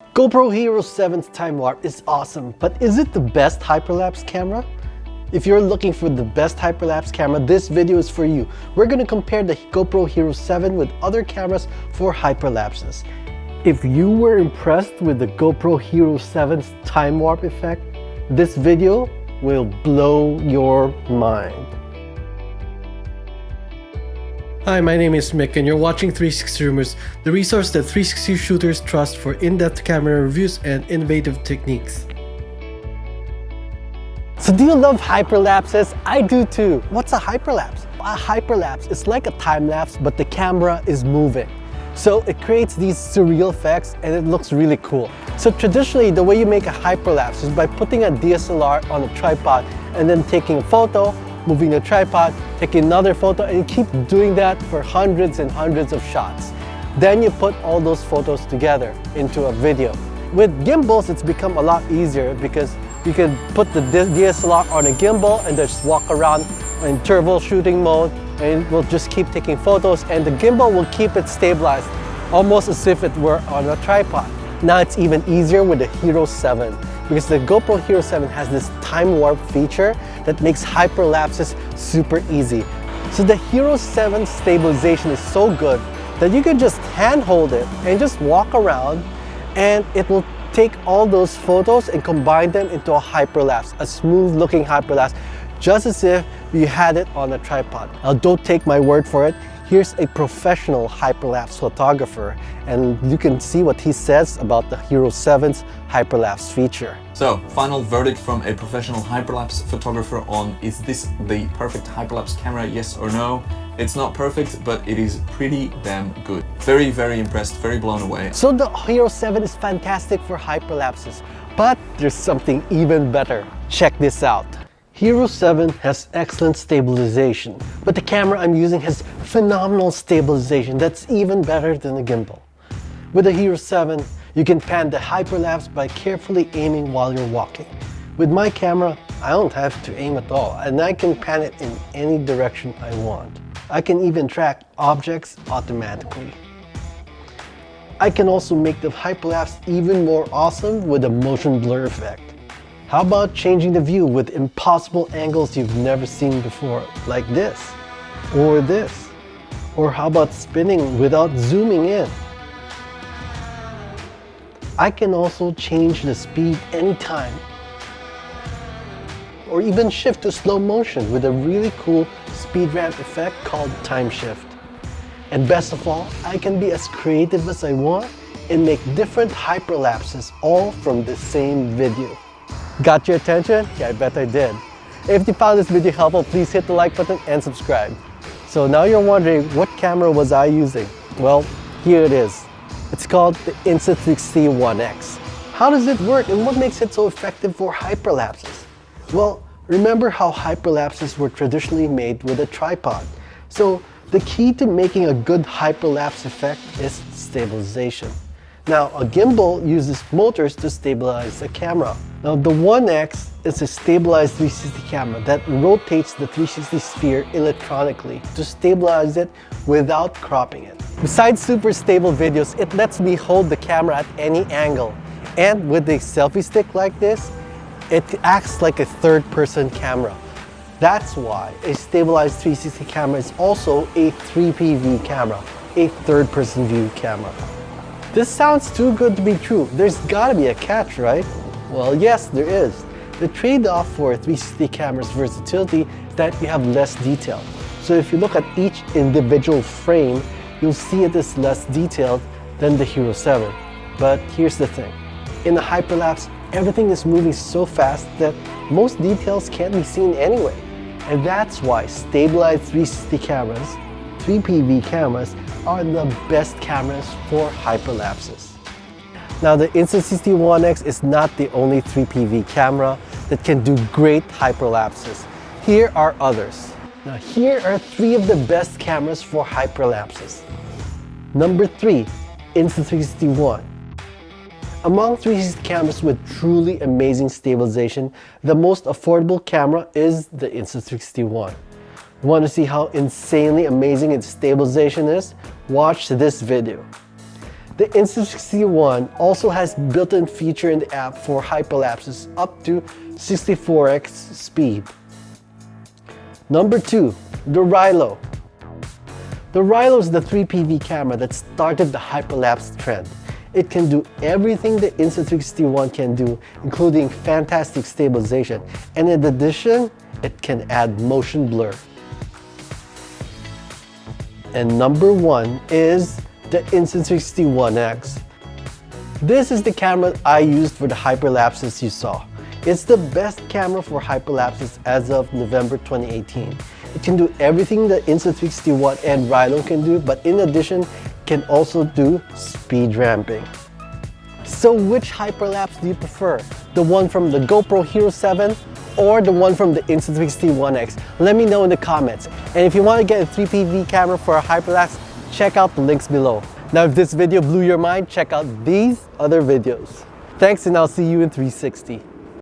GoPro Hero 7's time warp is awesome, but is it the best hyperlapse camera? If you're looking for the best hyperlapse camera, this video is for you. We're going to compare the GoPro Hero 7 with other cameras for hyperlapses. If you were impressed with the GoPro Hero 7's time warp effect, this video will blow your mind. Hi, my name is Mick and you're watching 360 Rumors, the resource that 360 shooters trust for in-depth camera reviews and innovative techniques. So do you love hyperlapses? I do too. What's a hyperlapse? A hyperlapse is like a time lapse, but the camera is moving. So it creates these surreal effects and it looks really cool. So traditionally, the way you make a hyperlapse is by putting a DSLR on a tripod and then taking a photo, moving the tripod, taking another photo, and you keep doing that for hundreds and hundreds of shots. Then you put all those photos together into a video. With gimbals, it's become a lot easier because you can put the DSLR on a gimbal and just walk around in turbo shooting mode, and we'll just keep taking photos, and the gimbal will keep it stabilized, almost as if it were on a tripod. Now it's even easier with the Hero 7 because the GoPro Hero 7 has this time warp feature that makes hyperlapses super easy. So the Hero 7 stabilization is so good that you can just handhold it and just walk around, and it will take all those photos and combine them into a hyperlapse, a smooth looking hyperlapse, just as if you had it on a tripod. Now don't take my word for it. Here's a professional hyperlapse photographer, and you can see what he says about the Hero 7's hyperlapse feature. So, final verdict from a professional hyperlapse photographer on is this the perfect hyperlapse camera, yes or no? It's not perfect, but it is pretty damn good. Very, very impressed, very blown away. So the Hero 7 is fantastic for hyperlapses, but there's something even better. Check this out. Hero 7 has excellent stabilization, but the camera I'm using has phenomenal stabilization that's even better than the gimbal. With the Hero 7, you can pan the hyperlapse by carefully aiming while you're walking. With my camera, I don't have to aim at all, and I can pan it in any direction I want. I can even track objects automatically. I can also make the hyperlapse even more awesome with a motion blur effect. How about changing the view with impossible angles you've never seen before, like this, or this? Or how about spinning without zooming in? I can also change the speed anytime, or even shift to slow motion with a really cool speed ramp effect called time shift. And best of all, I can be as creative as I want and make different hyperlapses all from the same video. Got your attention? Yeah, I bet I did. If you found this video helpful, please hit the like button and subscribe. So now you're wondering, what camera was I using? Well, here it is. It's called the Insta360 One X. How does it work and what makes it so effective for hyperlapses? Well, remember how hyperlapses were traditionally made with a tripod. So the key to making a good hyperlapse effect is stabilization. Now, a gimbal uses motors to stabilize the camera. Now, the One X is a stabilized 360 camera that rotates the 360 sphere electronically to stabilize it without cropping it. Besides super stable videos, it lets me hold the camera at any angle. And with a selfie stick like this, it acts like a third-person camera. That's why a stabilized 360 camera is also a 3PV camera, a third-person view camera. This sounds too good to be true. There's gotta be a catch, right? Well, yes, there is. The trade-off for a 360 camera's versatility is that you have less detail. So if you look at each individual frame, you'll see it is less detailed than the Hero 7. But here's the thing. In a hyperlapse, everything is moving so fast that most details can't be seen anyway. And that's why stabilized 360 cameras, 3PV cameras, are the best cameras for hyperlapses. Now, the Insta360 One X is not the only 3PV camera that can do great hyperlapses. Here are others. Now, here are 3 of the best cameras for hyperlapses. Number 3, Insta360 One. Among 360 cameras with truly amazing stabilization, the most affordable camera is the Insta360 One. Want to see how insanely amazing its stabilization is? Watch this video. The Insta360 One also has built-in feature in the app for hyperlapses up to 64x speed. Number 2, the Rylo. The Rylo is the 3PV camera that started the hyperlapse trend. It can do everything the Insta360 One can do, including fantastic stabilization, and in addition, it can add motion blur. And number 1 is the Insta360 One X. This is the camera I used for the hyperlapses you saw. It's the best camera for hyperlapses as of November 2018. It can do everything the Insta360 One and Rylo can do, but in addition, can also do speed ramping. So which hyperlapse do you prefer? The one from the GoPro Hero 7 or the one from the Insta360 One X? Let me know in the comments. And if you want to get a 3PV camera for a hyperlapse, check out the links below. Now if this video blew your mind, check out these other videos. Thanks, and I'll see you in 360.